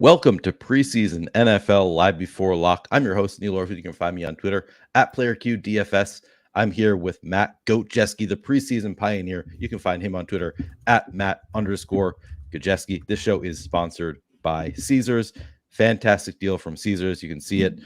Welcome to Preseason NFL Live Before Lock. I'm your host, Neil Orfield. You can find me on Twitter at PlayerQDFS. I'm here with Matt Gajewski, the preseason pioneer. You can find him on Twitter at Matt_Gajewski. This show is sponsored by Caesars. Fantastic deal from Caesars. You can see it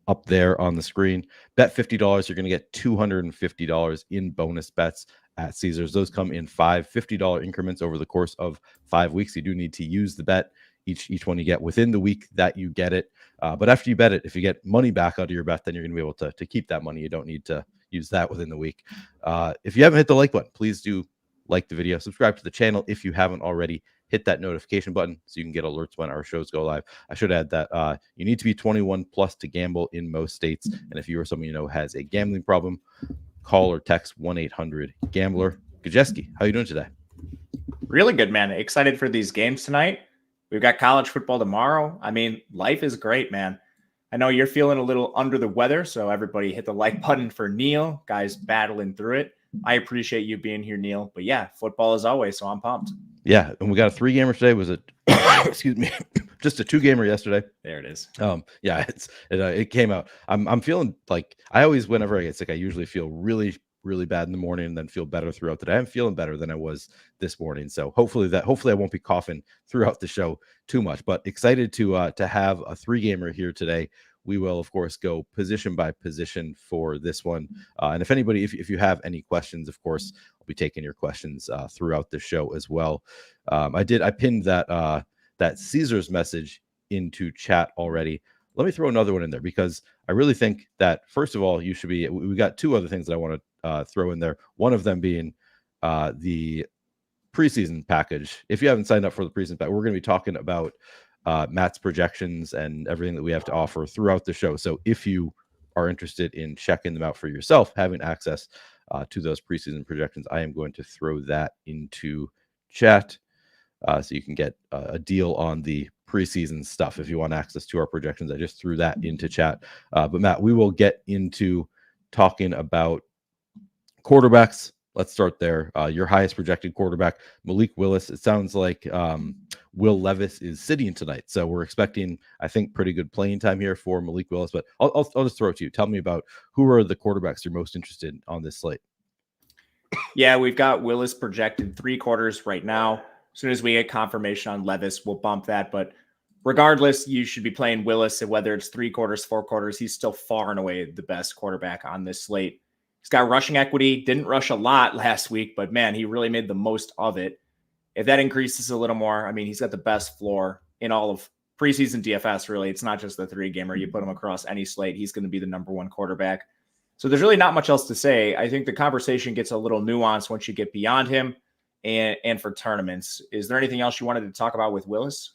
up there on the screen. Bet $50, you're going to get $250 in bonus bets at Caesars. Those come in five $50 increments over the course of 5 weeks. You do need to use the bet each one you get within the week that you get it. But after you bet it, if you get money back out of your bet, then you're going to be able to keep that money. You don't need to use that within the week. If you haven't hit the like button, please do like the video. Subscribe to the channel if you haven't already. Hit that notification button so you can get alerts when our shows go live. I should add that you need to be 21 plus to gamble in most states. And if you or someone you know has a gambling problem, call or text 1-800-GAMBLER. Gajewski, how are you doing today? Really good, man. Excited for these games tonight. We've got college football tomorrow. I mean, life is great, man. I know you're feeling a little under the weather, so everybody hit the like button for Neil. Guys battling through it. I appreciate you being here, Neil. But yeah, football as always, so I'm pumped. Yeah, and we got a 3-gamer today. Was it excuse me, just a 2-gamer yesterday? There it is. Yeah, it came out. I'm feeling like I always, whenever I get sick, I usually feel really bad in the morning and then feel better throughout the day. I'm feeling better than I was this morning. So hopefully I won't be coughing throughout the show too much, but excited to have a 3-gamer here today. We will, of course, go position by position for this one. And if anybody, if you have any questions, of course, I'll be taking your questions throughout the show as well. I pinned that Caesars message into chat already. Let me throw another one in there because I really think that, first of all, you should be, we got 2 other things that I want to throw in there. One of them being the preseason package. If you haven't signed up for the preseason pack, we're going to be talking about Matt's projections and everything that we have to offer throughout the show. So if you are interested in checking them out for yourself, having access to those preseason projections, I am going to throw that into chat so you can get a deal on the preseason stuff. If you want access to our projections, I just threw that into chat. But Matt, we will get into talking about quarterbacks. Let's start there. Your highest projected quarterback, Malik Willis. It sounds like Will Levis is sitting tonight, so we're expecting, I think, pretty good playing time here for Malik Willis. But I'll just throw it to you. Tell me about who are the quarterbacks you're most interested in on this slate. Yeah, we've got Willis projected 3 quarters right now. As soon as we get confirmation on Levis, we'll bump that. But regardless, you should be playing Willis, and whether it's 3 quarters, 4 quarters, he's still far and away the best quarterback on this slate. He's got rushing equity, didn't rush a lot last week, but man, he really made the most of it. If that increases a little more, I mean, he's got the best floor in all of preseason DFS, really. It's not just the 3-gamer. You put him across any slate, he's going to be the #1 quarterback. So there's really not much else to say. I think the conversation gets a little nuanced once you get beyond him and for tournaments. Is there anything else you wanted to talk about with Willis?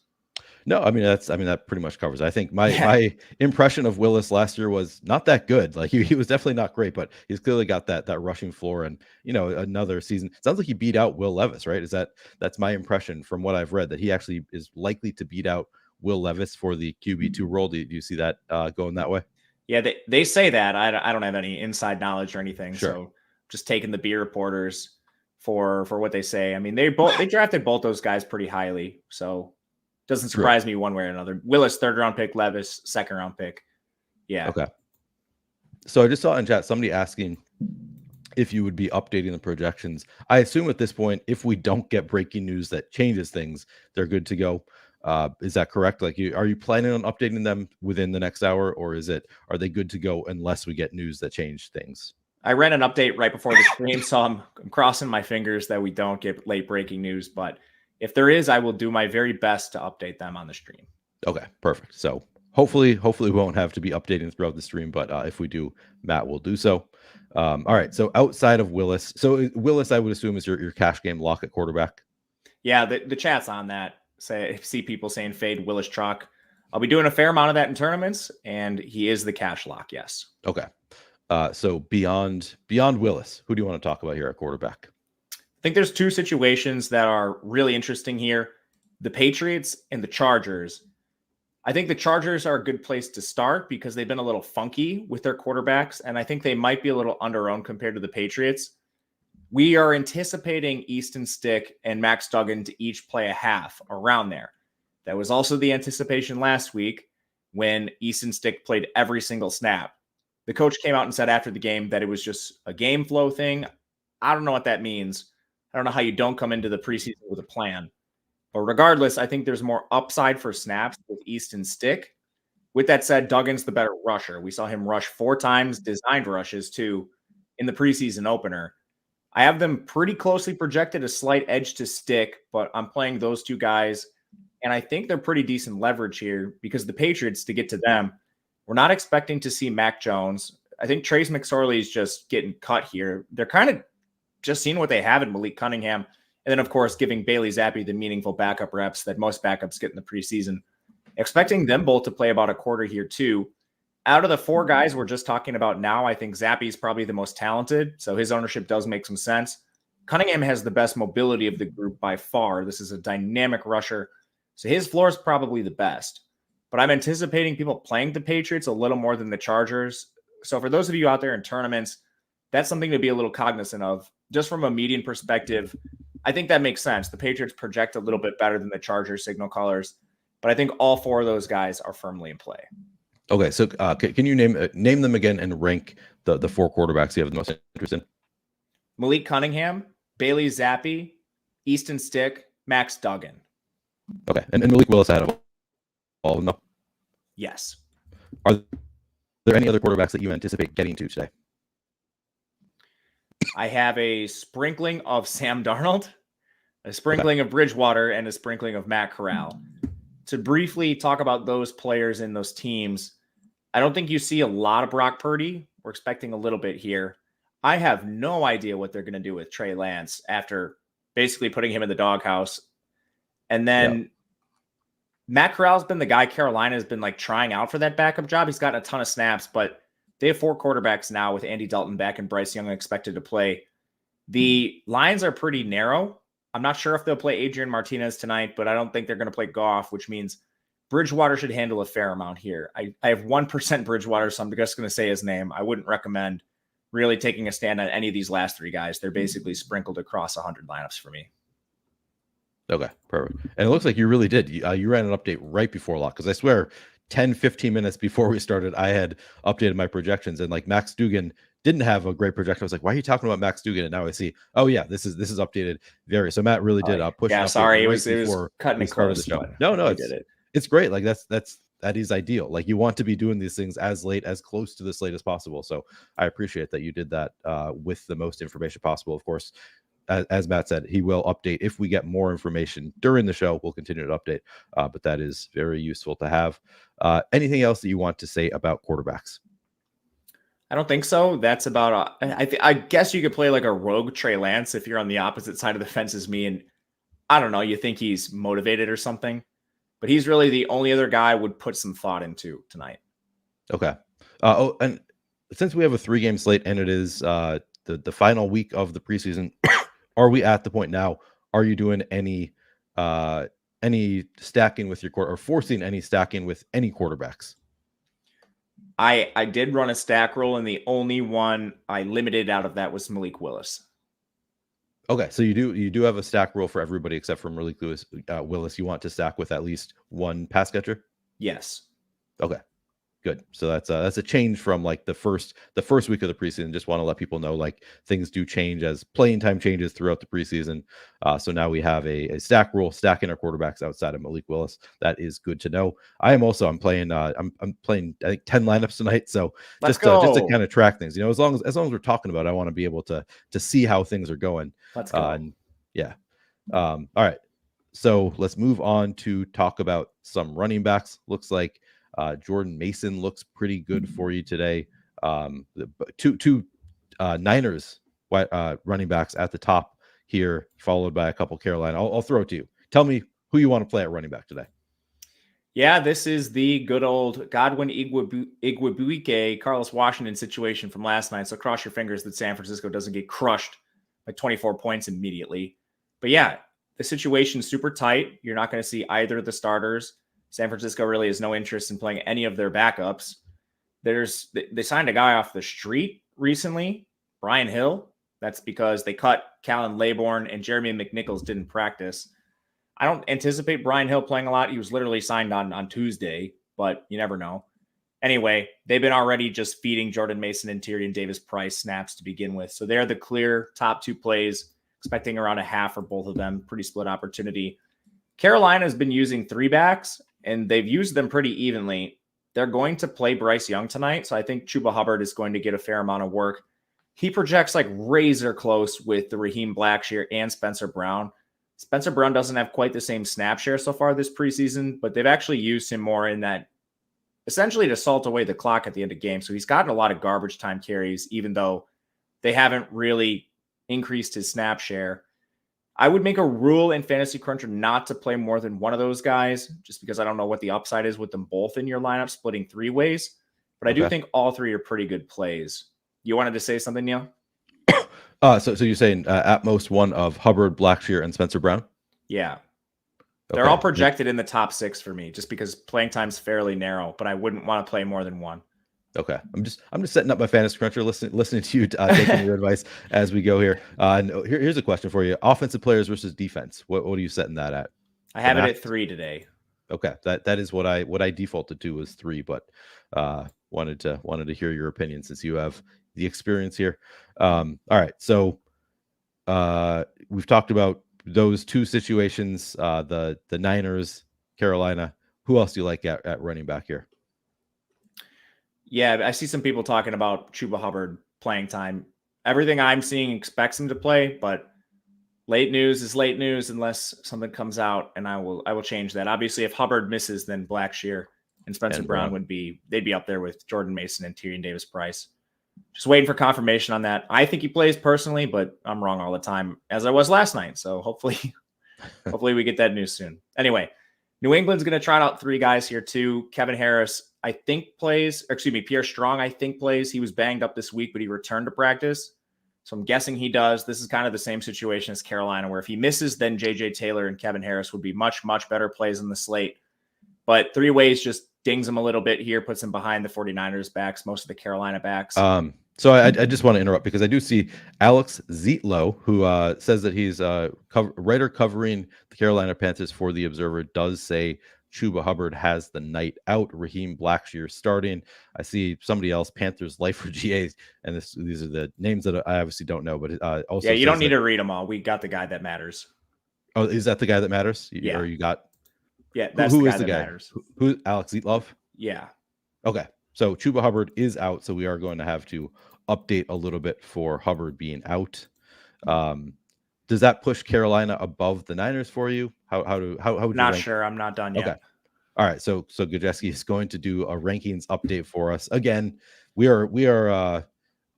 No, I mean, that pretty much covers it. I think my impression of Willis last year was not that good. Like he was definitely not great, but he's clearly got that rushing floor. And another season, it sounds like he beat out Will Levis, right? That's my impression from what I've read, that he actually is likely to beat out Will Levis for the QB2 role. Do you see that going that way? Yeah, they say that. I don't have any inside knowledge or anything. Sure. So just taking the beat reporters for what they say. I mean, they drafted both those guys pretty highly, so doesn't surprise me one way or another. Willis, 3rd-round pick. Levis, 2nd-round pick. Yeah. Okay. So I just saw in chat somebody asking if you would be updating the projections. I assume at this point, if we don't get breaking news that changes things, they're good to go. Is that correct? Like, are you planning on updating them within the next hour, or are they good to go unless we get news that change things? I ran an update right before the stream, so I'm crossing my fingers that we don't get late breaking news. But if there is, I will do my very best to update them on the stream. Okay, perfect. So hopefully we won't have to be updating throughout the stream, but if we do, Matt will do so. All right. So outside of Willis, Willis, I would assume, is your cash game lock at quarterback. Yeah, the chat's on that. See people saying fade Willis chalk. I'll be doing a fair amount of that in tournaments, and he is the cash lock. Yes. Okay. So beyond Willis, who do you want to talk about here at quarterback? I think there's 2 situations that are really interesting here. The Patriots and the Chargers. I think the Chargers are a good place to start because they've been a little funky with their quarterbacks, and I think they might be a little underowned compared to the Patriots. We are anticipating Easton Stick and Max Duggan to each play a half around there. That was also the anticipation last week when Easton Stick played every single snap. The coach came out and said after the game that it was just a game flow thing. I don't know what that means. I don't know how you don't come into the preseason with a plan. But regardless, I think there's more upside for snaps with Easton Stick. With that said, Duggan's the better rusher. We saw him rush 4 times, designed rushes too, in the preseason opener. I have them pretty closely projected, a slight edge to Stick, but I'm playing those two guys. And I think they're pretty decent leverage here because the Patriots, to get to them, we're not expecting to see Mac Jones. I think Trace McSorley is just getting cut here. They're kind of just seeing what they have in Malik Cunningham. And then, of course, giving Bailey Zappi the meaningful backup reps that most backups get in the preseason. Expecting them both to play about a quarter here, too. Out of the 4 guys we're just talking about now, I think Zappi is probably the most talented. So his ownership does make some sense. Cunningham has the best mobility of the group by far. This is a dynamic rusher. So his floor is probably the best. But I'm anticipating people playing the Patriots a little more than the Chargers. So for those of you out there in tournaments, that's something to be a little cognizant of. Just from a median perspective, I think that makes sense. The Patriots project a little bit better than the Chargers signal callers. But I think all 4 of those guys are firmly in play. Okay, so can you name them again and rank the 4 quarterbacks you have the most interest in? Malik Cunningham, Bailey Zappi, Easton Stick, Max Duggan. Okay, and Malik Willis out of all of them? Yes. Are there any other quarterbacks that you anticipate getting to today? I have a sprinkling of Sam Darnold, a sprinkling of Bridgewater, and a sprinkling of Matt Corral. To briefly talk about those players in those teams, I don't think you see a lot of Brock Purdy. We're expecting a little bit here. I have no idea what they're going to do with Trey Lance after basically putting him in the doghouse. And then Matt Corral's been the guy Carolina has been like trying out for that backup job. He's gotten a ton of snaps, but they have 4 quarterbacks now with Andy Dalton back and Bryce Young expected to play. The lines are pretty narrow. I'm not sure if they'll play Adrian Martinez tonight, but I don't think they're going to play Goff, which means Bridgewater should handle a fair amount here. I have 1% Bridgewater, so I'm just going to say his name. I wouldn't recommend really taking a stand on any of these last 3 guys. They're basically sprinkled across 100 lineups for me. Okay, perfect. And it looks like you really did. You ran an update right before lock, because I swear 10, 15 minutes before we started, I had updated my projections, and like Max Duggan didn't have a great projection. I was like, why are you talking about Max Duggan? And now I see, oh yeah, this is updated very. So Matt really did push. Yeah, sorry, it was cutting it close. The show. No, it's great. Like that is ideal. Like you want to be doing these things as close to the slate as possible. So I appreciate that you did that with the most information possible. Of course, as Matt said, he will update if we get more information during the show. We'll continue to update, but that is very useful to have. Anything else that you want to say about quarterbacks? I don't think so. That's about. I guess you could play like a rogue Trey Lance if you're on the opposite side of the fence as me, and I don't know. You think he's motivated or something, but he's really the only other guy I would put some thought into tonight. Okay. And since we have a 3-game slate and it is the final week of the preseason, are we at the point now? Are you doing any stacking with your or forcing any stacking with any quarterbacks? I did run a stack roll, and the only one I limited out of that was Malik Willis. Okay, so you do have a stack roll for everybody except for Malik Willis. You want to stack with at least one pass catcher? Yes. Okay. Good. So that's a change from like the first week of the preseason. Just want to let people know like things do change as playing time changes throughout the preseason. So now we have a stack rule, stacking our quarterbacks outside of Malik Willis. That is good to know. I'm playing I think 10 lineups tonight. So just to kind of track things, as long as we're talking about it, I want to be able to see how things are going. Let's go. All right. So let's move on to talk about some running backs. Looks like Jordan Mason looks pretty good for you today. Two Niners running backs at the top here, followed by a couple Carolina. I'll throw it to you. Tell me who you want to play at running back today. Yeah, this is the good old Godwin Igwebuike, Carlos Washington situation from last night. So cross your fingers that San Francisco doesn't get crushed by 24 points immediately. But yeah, the situation's super tight. You're not going to see either of the starters. San Francisco really has no interest in playing any of their backups. They signed a guy off the street recently, Brian Hill. That's because they cut Callan Laybourne and Jeremy McNichols didn't practice. I don't anticipate Brian Hill playing a lot. He was literally signed on Tuesday, but you never know. Anyway, they've been already just feeding Jordan Mason and Tyrion Davis-Price snaps to begin with. So they're the clear top 2 plays, expecting around a half for both of them. Pretty split opportunity. Carolina has been using 3 backs, and they've used them pretty evenly. They're going to play Bryce Young tonight, so I think Chuba Hubbard is going to get a fair amount of work. He projects like razor close with the Raheem Blackshear and Spencer Brown. Spencer Brown doesn't have quite the same snap share so far this preseason, but they've actually used him more in that essentially to salt away the clock at the end of games. So he's gotten a lot of garbage time carries, even though they haven't really increased his snap share. I would make a rule in Fantasy Cruncher not to play more than one of those guys, just because I don't know what the upside is with them both in your lineup, splitting 3 ways. But I do think all 3 are pretty good plays. You wanted to say something, Neil? So you're saying at most one of Hubbard, Blackshear, and Spencer Brown? Yeah. They're all projected in the top 6 for me, just because playing time's fairly narrow, but I wouldn't want to play more than one. Okay, I'm just setting up my Fantasy Cruncher, listening to you, taking your advice as we go here. And here's a question for you: offensive players versus defense. What are you setting that at? I have it at 3 today. Okay, that is what I defaulted to was 3, but wanted to hear your opinion since you have the experience here. All right, so we've talked about those 2 situations, the Niners, Carolina. Who else do you like at running back here? Yeah, I see some people talking about Chuba Hubbard playing time. Everything I'm seeing expects him to play, but late news is late news unless something comes out, and I will change that. Obviously, if Hubbard misses, then Blackshear and Spencer Brown they'd be up there with Jordan Mason and Tyrion Davis-Price. Just waiting for confirmation on that. I think he plays personally, but I'm wrong all the time, as I was last night. So hopefully we get that news soon. Anyway, New England's going to try out 3 guys here too. Kevin Harris, I think plays, Pierre Strong, I think plays. He was banged up this week, but he returned to practice. So I'm guessing he does. This is kind of the same situation as Carolina, where if he misses, then JJ Taylor and Kevin Harris would be much, much better plays in the slate. But 3 ways just dings him a little bit here, puts him behind the 49ers backs, most of the Carolina backs. So I just want to interrupt because I do see Alex Zietlow, who says that he's writer covering the Carolina Panthers for The Observer, does say Chuba Hubbard has the night out. Raheem Blackshear starting. I see somebody else, Panthers Lifer GA, and these are the names that I obviously don't know, but also you don't need to read them all. We got the guy that matters. Oh, is that the guy that matters? Yeah. Or you got? Yeah, that's who is the guy that matters. Who Alex Zietlow? Yeah. Okay. So Chuba Hubbard is out, so we are going to have to update a little bit for Hubbard being out. Does that push Carolina above the Niners for you? How would not you sure. I'm not done yet. Okay. All right. So Gajewski is going to do a rankings update for us. Again, we are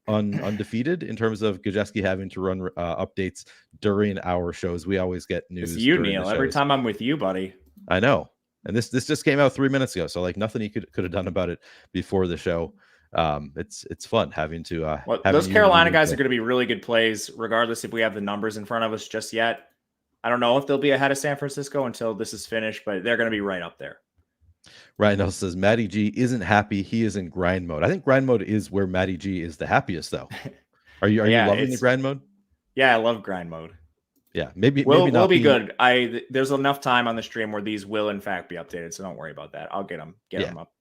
undefeated in terms of Gajewski having to run updates during our shows. We always get news. It's you, Neil. Every time I'm with you, buddy. I know. And this just came out 3 minutes ago, so like nothing he could have done about it before the show. It's fun having to. Those Carolina guys are going to be really good plays, regardless if we have the numbers in front of us just yet. I don't know if they'll be ahead of San Francisco until this is finished, but they're going to be right up there. Ryan Nelson says Matty G isn't happy. He is in grind mode. I think grind mode is where Matty G is the happiest, though. Are you loving the grind mode? Yeah, I love grind mode. Yeah, maybe we'll be good. There's enough time on the stream where these will in fact be updated, so don't worry about that. I'll get them up.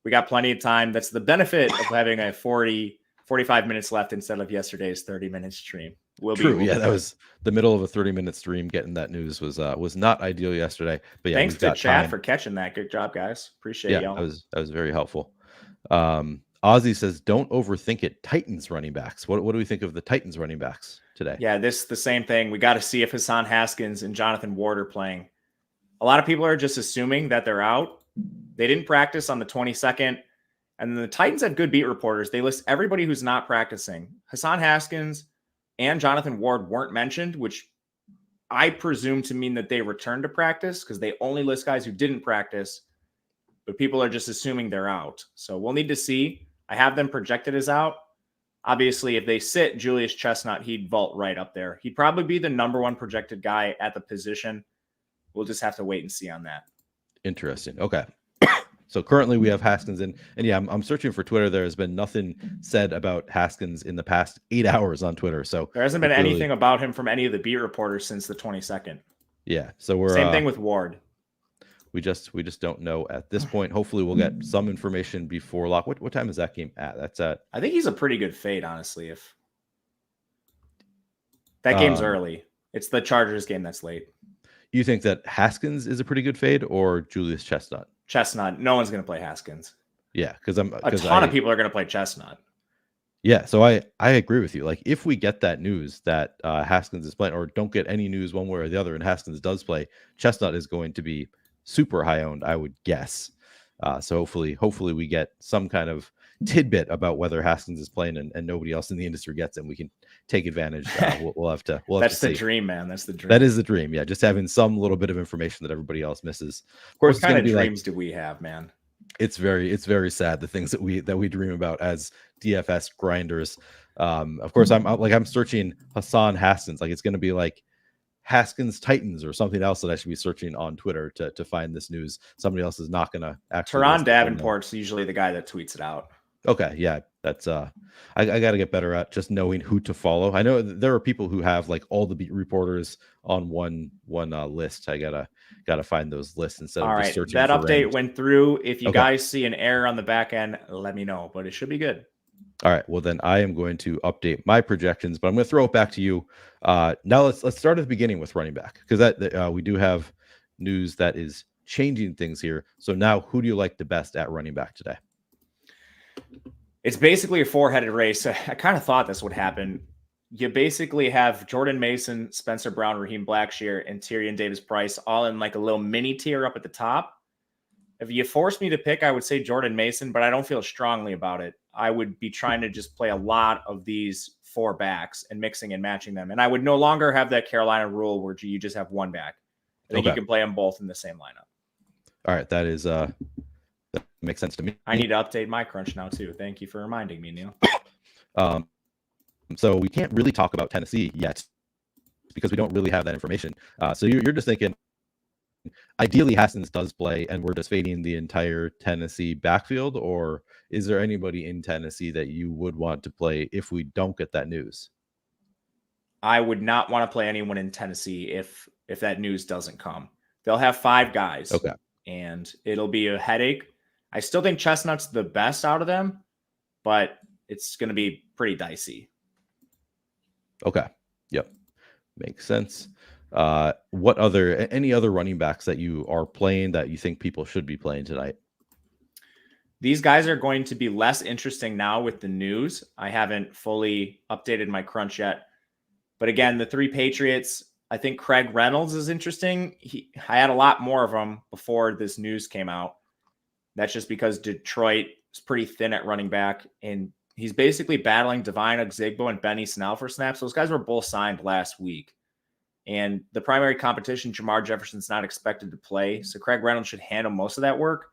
We got plenty of time. That's the benefit of having a 45 minutes left instead of yesterday's 30-minute stream. That was the middle of a 30-minute stream. Getting that news was not ideal yesterday. But yeah, thanks to chat for catching that. Good job, guys. Appreciate y'all. That was very helpful. Ozzy says, "Don't overthink it." Titans running backs. What do we think of the Titans running backs today? Yeah, the same thing. We got to see if Hassan Haskins and Jonathan Ward are playing. A lot of people are just assuming that they're out. They didn't practice on the 22nd. And then the Titans have good beat reporters. They list everybody who's not practicing. Hassan Haskins and Jonathan Ward weren't mentioned, which I presume to mean that they returned to practice because they only list guys who didn't practice. But people are just assuming they're out. So we'll need to see. I have them projected as out. Obviously, if they sit Julius Chestnut, he'd vault right up there. He'd probably be the number 1 projected guy at the position. We'll just have to wait and see on that. Interesting. Okay. So currently we have Haskins in, and yeah, I'm searching for Twitter. There has been nothing said about Haskins in the past 8 hours on Twitter. So there hasn't been anything about him from any of the beat reporters since the 22nd. Yeah. So we're same thing with Ward. We just don't know at this point. Hopefully we'll get some information before lock. What time is that game at? That's at I think he's a pretty good fade, honestly. If that game's early. It's the Chargers game that's late. You think that Haskins is a pretty good fade or Julius Chestnut? Chestnut. No one's going to play Haskins. Yeah, because a ton of people are going to play Chestnut. Yeah, so I agree with you. Like if we get that news that Haskins is playing, or don't get any news one way or the other, and Haskins does play, Chestnut is going to be super high owned, I would guess. So hopefully we get some kind of tidbit about whether Haskins is playing and nobody else in the industry gets it, and we can take advantage. We'll have to. That's the dream, man. That's the dream. That is the dream. Yeah, just having some little bit of information that everybody else misses. Of course, what kind of dreams do we have, man? It's very sad, the things that we dream about as DFS grinders. Of course, I'm searching Hassan Haskins. Like it's going to be like Haskins Titans or something else that I should be searching on Twitter to find this news. Somebody else is not going to actually. Teron Davenport's usually the guy that tweets it out. Okay, yeah, that's I got to get better at just knowing who to follow. I know there are people who have like all the beat reporters on one list. I gotta find those lists instead of just searching. That update went through. If you guys see an error on the back end, let me know, but it should be good. All right, well then I am going to update my projections, but I'm going to throw it back to you. Now let's start at the beginning with running back, because that we do have news that is changing things here. So now, who do you like the best at running back today? It's basically a four-headed race. I kind of thought this would happen. You basically have Jordan Mason, Spencer Brown, Raheem Blackshear, and Tyrion Davis-Price all in like a little mini tier up at the top. If you force me to pick, I would say Jordan Mason, but I don't feel strongly about it. I would be trying to just play a lot of these four backs and mixing and matching them. And I would no longer have that Carolina rule where you just have one back. I think you can play them both in the same lineup. All right, that makes sense to me. I need to update my crunch now too. Thank you for reminding me, Neil. So we can't really talk about Tennessee yet because we don't really have that information. So you're just thinking, ideally Haskins does play and we're just fading the entire Tennessee backfield, or is there anybody in Tennessee that you would want to play if we don't get that news? I would not want to play anyone in Tennessee if that news doesn't come. They'll have 5 guys. Okay. And it'll be a headache. I still think Chestnut's the best out of them, but it's going to be pretty dicey. Okay. Yep. Makes sense. Any other running backs that you are playing that you think people should be playing tonight? These guys are going to be less interesting now with the news. I haven't fully updated my crunch yet. But again, the 3 Patriots, I think Craig Reynolds is interesting. I had a lot more of them before this news came out. That's just because Detroit is pretty thin at running back, and he's basically battling Devine Ozigbo and Benny Snell for snaps. Those guys were both signed last week. And the primary competition, Jamar Jefferson's not expected to play. So Craig Reynolds should handle most of that work.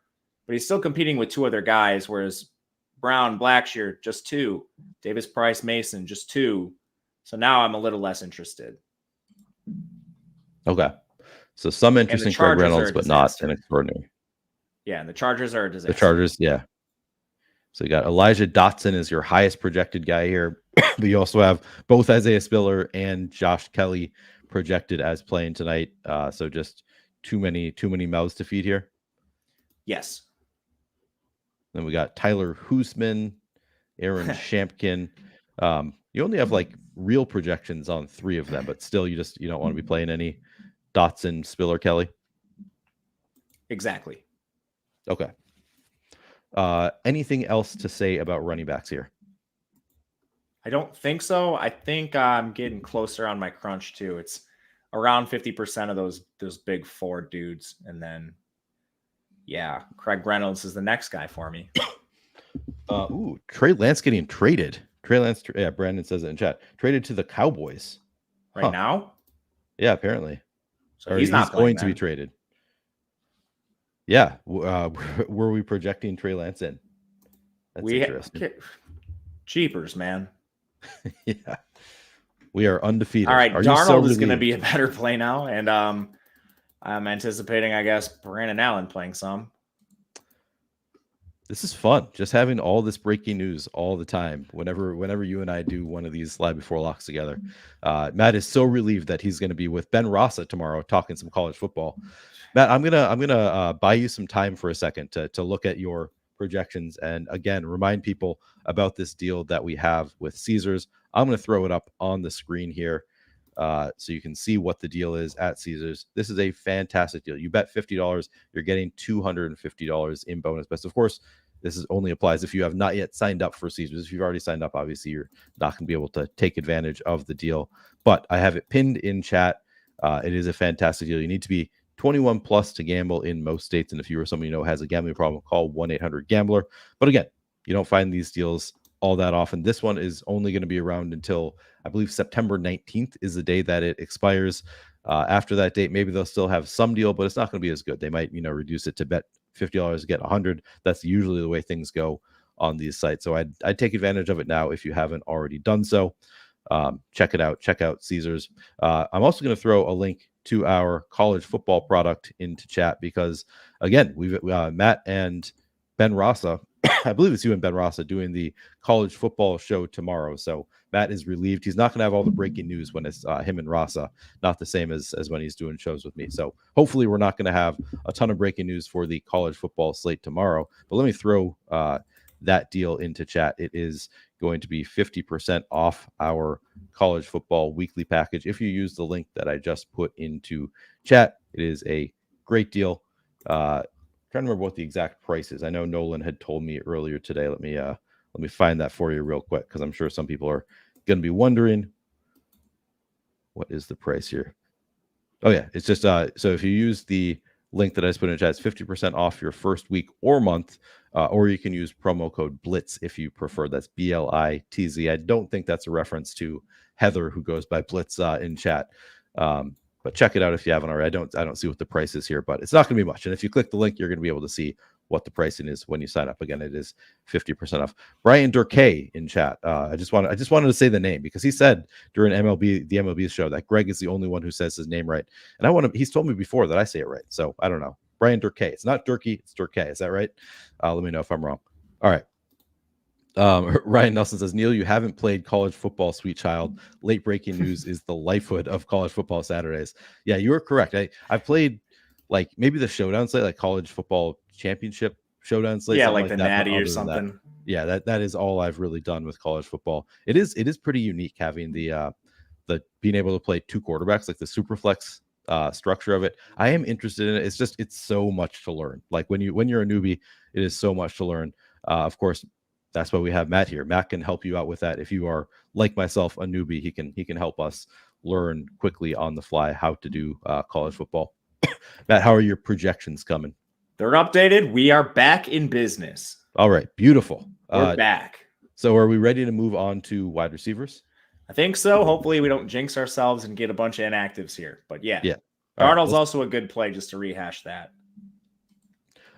But he's still competing with 2 other guys, whereas Brown, Blackshear, just 2. Davis-Price, Mason, just 2. So now I'm a little less interested. Okay. So some interest in Craig Reynolds, but not an extraordinary. Yeah, and the Chargers are a disaster. The Chargers, yeah. So you got Elijah Dotson is your highest projected guy here. But you also have both Isaiah Spiller and Josh Kelly projected as playing tonight. So just too many mouths to feed here. Yes. Then we got Tyler Hoosman, Aaron Shampkin. You only have like real projections on 3 of them, but still you don't want to be playing any Dotson, Spiller, Kelly. Exactly. Okay. Anything else to say about running backs here? I don't think so. I think I'm getting closer on my crunch too. It's around 50% of those big 4 dudes. And then, yeah, Craig Reynolds is the next guy for me. Trey Lance getting traded. Trey Lance, yeah, Brandon says it in chat. Traded to the Cowboys. Right now? Yeah, apparently. So he's not going to be traded. Yeah. Were we projecting Trey Lance in? That's interesting. Jeepers, man. Yeah. We are undefeated. All right, Darnold is going to be a better play now. And I'm anticipating, I guess, Brandon Allen playing some. This is fun. Just having all this breaking news all the time. Whenever you and I do one of these live before locks together, Matt is so relieved that he's going to be with Ben Rossa tomorrow talking some college football. Matt, I'm gonna buy you some time for a second to look at your projections and again remind people about this deal that we have with Caesars. I'm gonna throw it up on the screen here. So you can see what the deal is at Caesars. This is a fantastic deal. You bet $50, you're getting $250 in bonus bets. Of course, this is only applies if you have not yet signed up for Caesars. If you've already signed up, obviously you're not going to be able to take advantage of the deal. But I have it pinned in chat. It is a fantastic deal. You need to be 21 plus to gamble in most states. And if you or someone you know has a gambling problem, call 1-800-GAMBLER. But again, you don't find these deals all that often. This one is only going to be around until I believe September 19th is the day that it expires. After that date, maybe they'll still have some deal, but it's not going to be as good. They might, reduce it to bet $50 to get 100. That's usually the way things go on these sites. So I'd take advantage of it now if you haven't already done so. Check it out. Check out Caesars. I'm also going to throw a link to our college football product into chat because, again, we've Matt and Ben Rossa. I believe it's you and Ben Rossa doing the college football show tomorrow. So Matt is relieved. He's not going to have all the breaking news when it's him and Rossa, not the same as when he's doing shows with me. So hopefully we're not going to have a ton of breaking news for the college football slate tomorrow. But let me throw that deal into chat. It is going to be 50% off our college football weekly package. If you use the link that I just put into chat, it is a great deal. Trying to remember what the exact price is. I know Nolan had told me earlier today. Let me find that for you real quick because I'm sure some people are going to be wondering what is the price here. Oh yeah, it's just so if you use the link that I just put in the chat, it's 50% off your first week or month, or you can use promo code BLITZ if you prefer. That's BLITZ. I don't think that's a reference to Heather who goes by Blitz in chat. But check it out if you haven't already. I don't see what the price is here, but it's not going to be much. And if you click the link, you're going to be able to see what the pricing is when you sign up. Again, it is 50% off. Brian Durkay in chat. I just wanted to say the name because he said during the MLB show that Greg is the only one who says his name right. And he's told me before that I say it right. So I don't know. Brian Durkay. It's not Durkee, it's Durkay. Is that right? Let me know if I'm wrong. All right. Ryan Nelson says, Neil, you haven't played college football, sweet child. Late breaking news is the lifehood of college football Saturdays. Yeah, you are correct. I've played like maybe the showdown slate, like college football championship showdown slate. Yeah, like the Natty or something. Yeah, that is all I've really done with college football. It is pretty unique having the being able to play two quarterbacks, like the super flex structure of it. I am interested in it. It's so much to learn. Like when you're a newbie, it is so much to learn. Of course, that's why we have Matt here. Matt can help you out with that. If you are like myself, a newbie, he can help us learn quickly on the fly how to do college football. Matt, how are your projections coming? They're updated. We are back in business. All right, beautiful. We're back. So are we ready to move on to wide receivers? I think so. Hopefully we don't jinx ourselves and get a bunch of inactives here. But yeah. Darnold's also a good play, just to rehash that.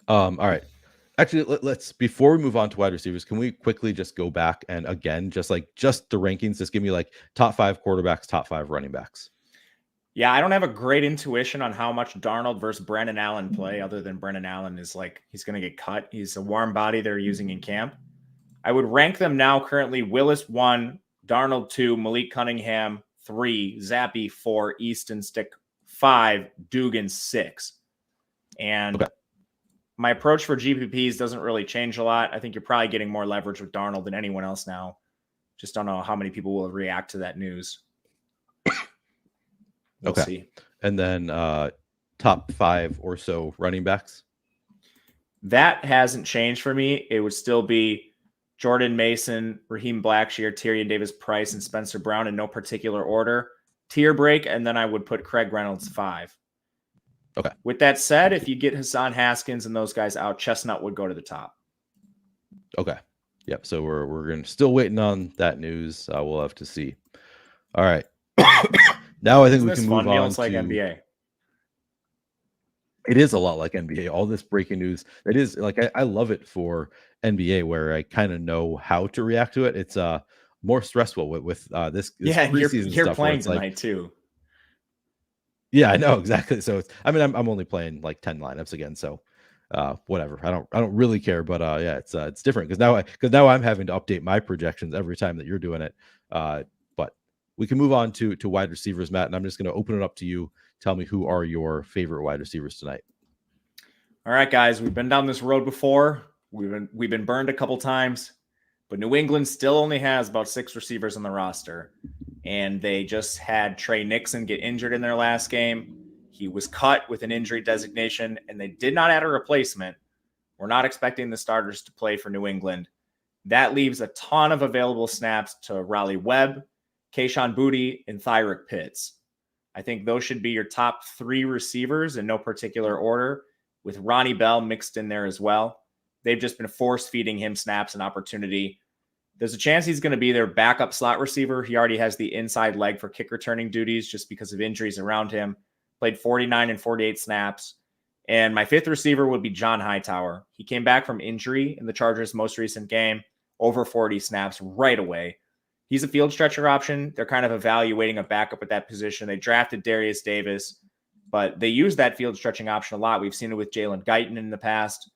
All right. Actually, let's before we move on to wide receivers, can we quickly just go back and again, just the rankings, just give me like top 5 quarterbacks, top 5 running backs. Yeah, I don't have a great intuition on how much Darnold versus Brennan Allen play, other than Brennan Allen is like, he's going to get cut. He's a warm body they're using in camp. I would rank them now currently: Willis 1, Darnold 2, Malik Cunningham 3, Zappy 4, Easton Stick 5, Dugan 6. And okay. My approach for GPPs doesn't really change a lot. I think you're probably getting more leverage with Darnold than anyone else now. Just don't know how many people will react to that news. We'll see. And then top 5 or so running backs. That hasn't changed for me. It would still be Jordan Mason, Raheem Blackshear, Tyrion Davis-Price, and Spencer Brown in no particular order. Tier break, and then I would put Craig Reynolds 5. Okay. With that said, if you get Hassan Haskins and those guys out, Chestnut would go to the top. Okay. Yep. So we're still waiting on that news. We'll have to see. All right. Now I think we can move on. It's like NBA. It is a lot like NBA. All this breaking news. It is like I love it for NBA, where I kind of know how to react to it. It's more stressful with this preseason you're stuff. Playing tonight too. Yeah, I know exactly. So I'm only playing like 10 lineups again. So whatever. I don't really care, but yeah, it's different because now I'm having to update my projections every time that you're doing it. But we can move on to wide receivers, Matt, and I'm just going to open it up to you. Tell me who are your favorite wide receivers tonight. All right, guys, we've been down this road before. We've been burned a couple times, but New England still only has about 6 receivers on the roster, and they just had Trey Nixon get injured in their last game. He was cut with an injury designation, and they did not add a replacement. We're not expecting the starters to play for New England. That leaves a ton of available snaps to Raleigh Webb, Kayshon Boutte, and Thyrick Pitts. I think those should be your top 3 receivers in no particular order, with Ronnie Bell mixed in there as well. They've just been force feeding him snaps and opportunity. There's a chance he's going to be their backup slot receiver. He already has the inside leg for kick returning duties just because of injuries around him. Played 49 and 48 snaps. And my 5th receiver would be John Hightower. He came back from injury in the Chargers' most recent game, over 40 snaps right away. He's a field stretcher option. They're kind of evaluating a backup at that position. They drafted Darius Davis, but they use that field stretching option a lot. We've seen it with Jalen Guyton in the past.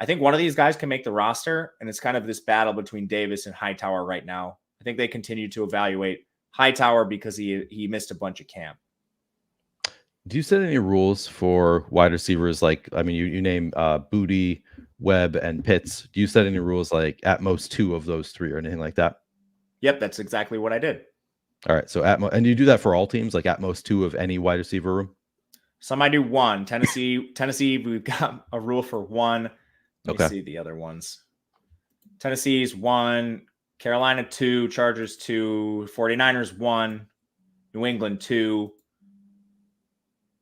I think one of these guys can make the roster, and it's kind of this battle between Davis and Hightower right now. I think they continue to evaluate Hightower because he missed a bunch of camp. Do you set any rules for wide receivers? Like, I mean, you name Boutte, Webb, and Pitts. Do you set any rules like at most 2 of those 3 or anything like that? Yep, that's exactly what I did. All right, so and you do that for all teams, like at most 2 of any wide receiver room? Some I do 1. Tennessee, we've got a rule for 1. Let me see the other ones. Tennessee's 1, Carolina 2, Chargers 2, 49ers 1, New England 2.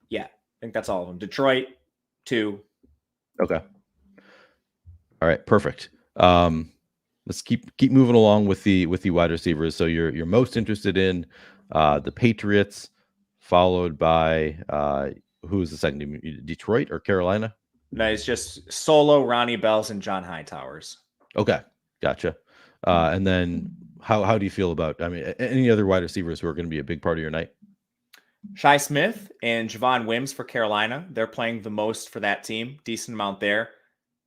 Yeah, I think that's all of them. Detroit 2. Okay. All right, perfect. Let's keep moving along with the wide receivers. So you're most interested in the Patriots, followed by who's the second team? Detroit or Carolina? No, it's just solo Ronnie Bells and John Hightowers. Okay, gotcha. And then how do you feel about, I mean, any other wide receivers who are going to be a big part of your night? Shi Smith and Javon Wims for Carolina. They're playing the most for that team. Decent amount there.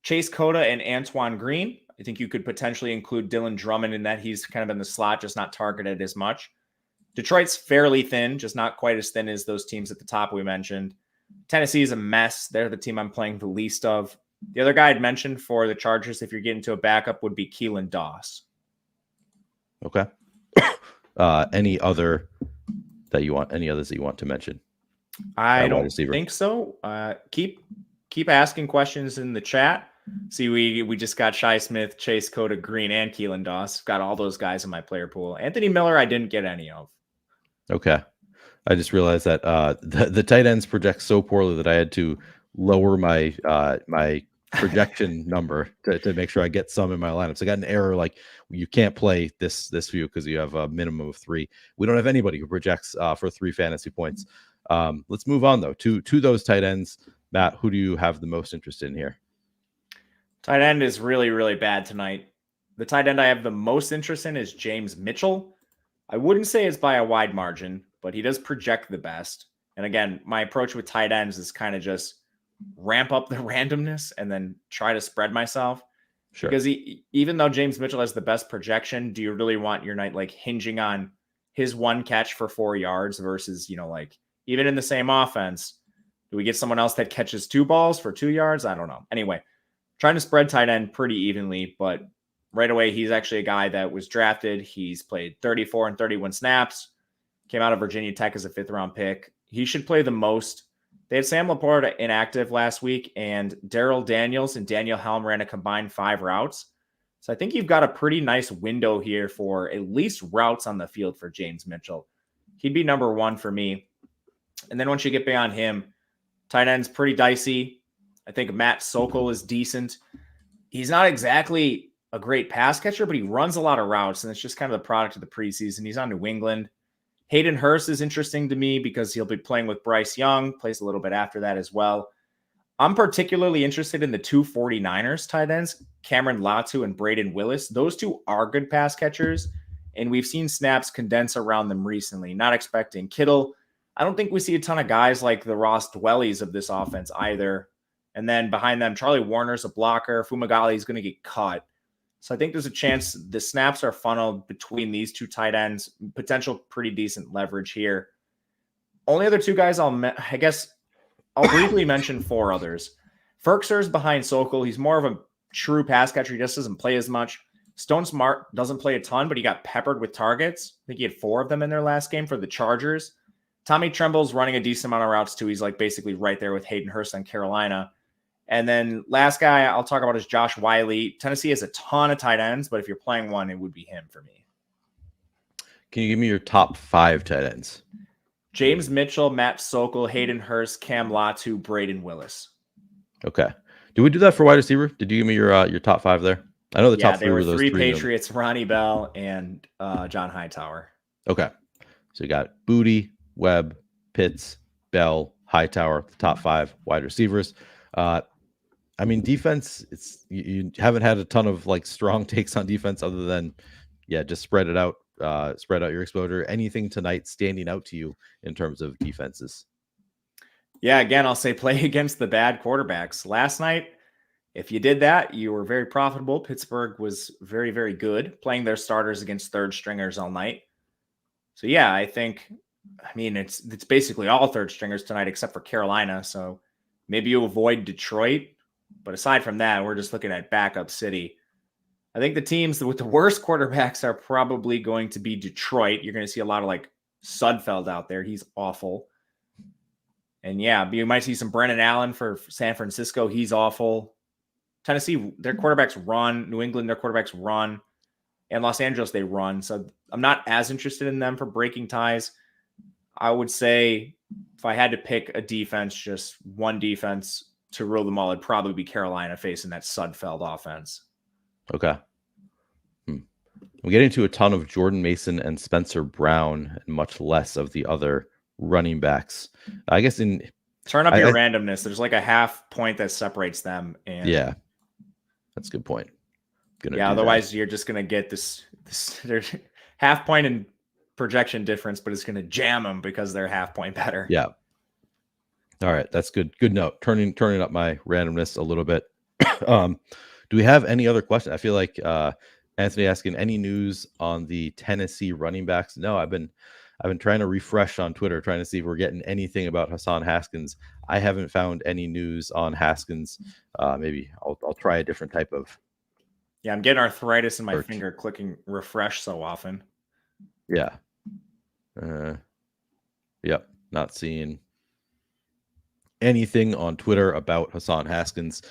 Chase Cota and Antoine Green. I think you could potentially include Dylan Drummond in that. He's kind of in the slot, just not targeted as much. Detroit's fairly thin, just not quite as thin as those teams at the top we mentioned. Tennessee is a mess. They're the team I'm playing the least of. The other guy I'd mentioned for the Chargers, if you're getting to a backup, would be Keelan Doss. Okay. Any others that you want to mention? I don't think so. Keep asking questions in the chat. See, we just got Shi Smith, Chase Cota, Green, and Keelan Doss. Got all those guys in my player pool. Anthony Miller, I didn't get any of. Okay. I just realized that the tight ends project so poorly that I had to lower my my projection number to make sure I get some in my lineups. I got an error like you can't play this view because you have a minimum of 3. We don't have anybody who projects for 3 fantasy points. Let's move on though to those tight ends. Matt, who do you have the most interest in here? Tight end is really, really bad tonight. The tight end I have the most interest in is James Mitchell. I wouldn't say it's by a wide margin, but he does project the best. And again, my approach with tight ends is kind of just ramp up the randomness and then try to spread myself. Sure. Because even though James Mitchell has the best projection, do you really want your night like hinging on his 1 catch for 4 yards versus, like even in the same offense, do we get someone else that catches 2 balls for 2 yards? I don't know. Anyway, trying to spread tight end pretty evenly, but right away, he's actually a guy that was drafted. He's played 34 and 31 snaps, came out of Virginia Tech as a 5th-round pick. He should play the most. They had Sam Laporta inactive last week, and Daryl Daniels and Daniel Helm ran a combined 5 routes. So I think you've got a pretty nice window here for at least routes on the field for James Mitchell. He'd be number 1 for me. And then once you get beyond him, tight end's pretty dicey. I think Matt Sokol is decent. He's not exactly a great pass catcher, but he runs a lot of routes, and it's just kind of the product of the preseason. He's on New England. Hayden Hurst is interesting to me because he'll be playing with Bryce Young, plays a little bit after that as well. I'm particularly interested in the 2 49ers tight ends, Cameron Latu and Braden Willis. Those 2 are good pass catchers, and we've seen snaps condense around them recently. Not expecting Kittle. I don't think we see a ton of guys like the Ross Dwellys of this offense either. And then behind them, Charlie Warner's a blocker. Fumagalli is going to get cut. So I think there's a chance the snaps are funneled between these two tight ends. Potential pretty decent leverage here. Only other two guys I'll briefly mention 4 others. Ferkser's behind Sokol. He's more of a true pass catcher. He just doesn't play as much. Stone Smart doesn't play a ton, but he got peppered with targets. I think he had 4 of them in their last game for the Chargers. Tommy Tremble's running a decent amount of routes too. He's like basically right there with Hayden Hurst on Carolina. And then last guy I'll talk about is Josh Wiley. Tennessee has a ton of tight ends, but if you're playing one, it would be him for me. Can you give me your top 5 tight ends? James Mitchell, Matt Sokol, Hayden Hurst, Cam Latu, Braden Willis. Okay. Did we do that for wide receiver? Did you give me your top 5 there? I know the top 3 were those 3 Patriots, Ronnie Bell, and John Hightower. Okay. So you got Booty, Webb, Pitts, Bell, Hightower, the top 5 wide receivers. I mean, defense, you haven't had a ton of like strong takes on defense other than, just spread it out, spread out your exposure. Anything tonight standing out to you in terms of defenses? Yeah, again, I'll say play against the bad quarterbacks. Last night, if you did that, you were very profitable. Pittsburgh was very, very good playing their starters against third stringers all night. So yeah, it's basically all third stringers tonight except for Carolina. So maybe you avoid Detroit. But aside from that, we're just looking at backup city. I think the teams with the worst quarterbacks are probably going to be Detroit. You're going to see a lot of like Sudfeld out there. He's awful. And yeah, you might see some Brennan Allen for San Francisco. He's awful. Tennessee, their quarterbacks run. New England, their quarterbacks run. And Los Angeles, they run. So I'm not as interested in them for breaking ties. I would say if I had to pick a defense, just one defense to rule them all, it'd probably be Carolina facing that Sudfeld offense. Okay. I'm getting to a ton of Jordan Mason and Spencer Brown and much less of the other running backs. I guess turn up your randomness. There's like a half point that separates them. And yeah, that's a good point. Otherwise you're just going to get this there's half point in projection difference, but it's going to jam them because they're half point better. Yeah. All right. That's good. Good note. Turning up my randomness a little bit. Do we have any other questions? I feel like Anthony asking any news on the Tennessee running backs. No, I've been trying to refresh on Twitter, trying to see if we're getting anything about Hassan Haskins. I haven't found any news on Haskins. Maybe I'll try a different type of. Yeah, I'm getting arthritis in my finger clicking refresh so often. Yeah. Yep. Not seeing anything on Twitter about Hassan Haskins.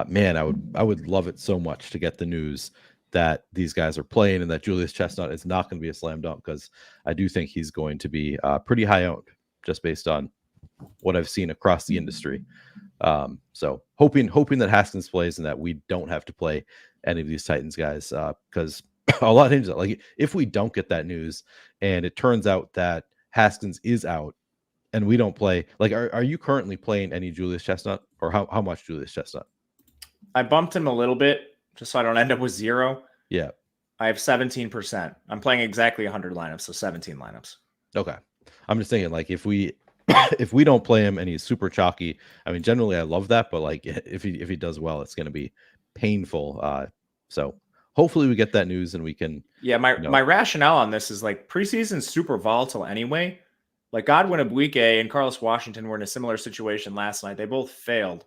Man, I would love it so much to get the news that these guys are playing and that Julius Chestnut is not going to be a slam dunk, because I do think he's going to be pretty high owned just based on what I've seen across the industry. So hoping that Haskins plays and that we don't have to play any of these Titans guys, because a lot of things, like if we don't get that news and it turns out that Haskins is out and we don't play, like are you currently playing any Julius Chestnut, or how much Julius Chestnut? I bumped him a little bit just so I don't end up with 0. Yeah. I have 17%. I'm playing exactly 100 lineups, so 17 lineups. Okay. I'm just thinking, like, if we don't play him and he's super chalky, I mean, generally I love that, but like if he does well, it's going to be painful. So hopefully we get that news and we can. Yeah, my rationale on this is like preseason's super volatile anyway. Like Godwin Abuike and Carlos Washington were in a similar situation last night. They both failed.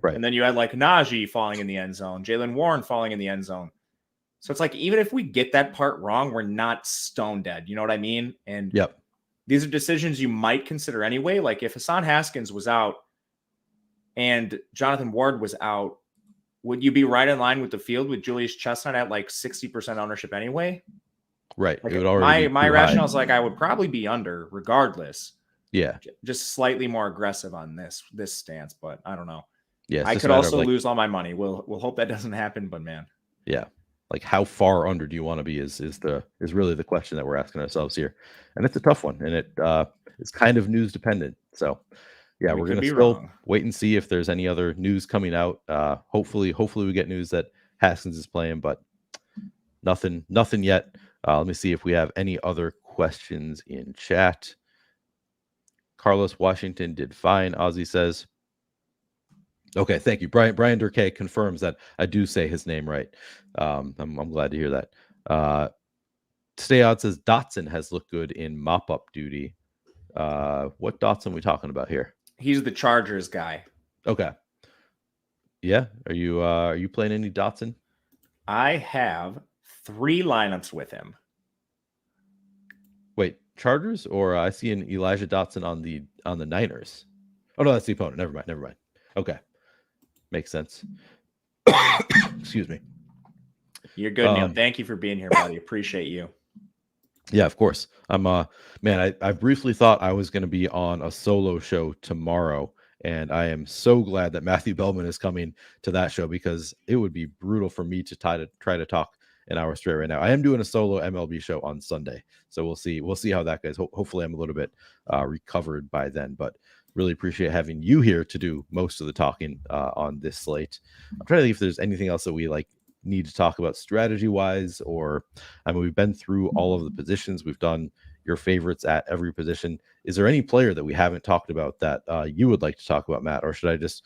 Right. And then you had like Najee falling in the end zone, Jaylen Warren falling in the end zone. So it's like, even if we get that part wrong, we're not stone dead. You know what I mean? And yep. These are decisions you might consider anyway. Like if Hassan Haskins was out and Jonathan Ward was out, would you be right in line with the field with Julius Chestnut at like 60% ownership anyway? Right. Like it would already my rationale is like I would probably be under regardless. Yeah. Just slightly more aggressive on this stance, but I don't know. Yeah. I could also lose all my money. We'll hope that doesn't happen, but man. Yeah. Like how far under do you want to be is really the question that we're asking ourselves here. And it's a tough one, and it's kind of news dependent. So yeah, we're going to still wait and see if there's any other news coming out. Hopefully we get news that Haskins is playing, but nothing yet. Let me see if we have any other questions in chat. Carlos Washington did fine, Ozzy says. Okay, thank you. Brian Durkay confirms that I do say his name right. I'm glad to hear that. Stay Out says Dotson has looked good in mop-up duty. What Dotson we talking about here? He's the Chargers guy. Okay. Yeah. Are you playing any Dotson? I have 3 lineups with him. Wait, Chargers or I see an Elijah Dotson on the Niners. Oh no, that's the opponent. Never mind. Okay. Makes sense. Excuse me. You're good, Neil. Thank you for being here, buddy. Appreciate you. Yeah, of course. I'm man, I briefly thought I was going to be on a solo show tomorrow, and I am so glad that Matthew Bellman is coming to that show because it would be brutal for me to try to talk an hour straight right now. I am doing a solo MLB show on Sunday, so we'll see how that goes. Hopefully I'm a little bit recovered by then, but really appreciate having you here to do most of the talking on this slate. I'm trying to think if there's anything else that we need to talk about strategy wise, or I mean, we've been through all of the positions. We've done your favorites at every position. Is there any player that we haven't talked about that you would like to talk about, Matt, or should I just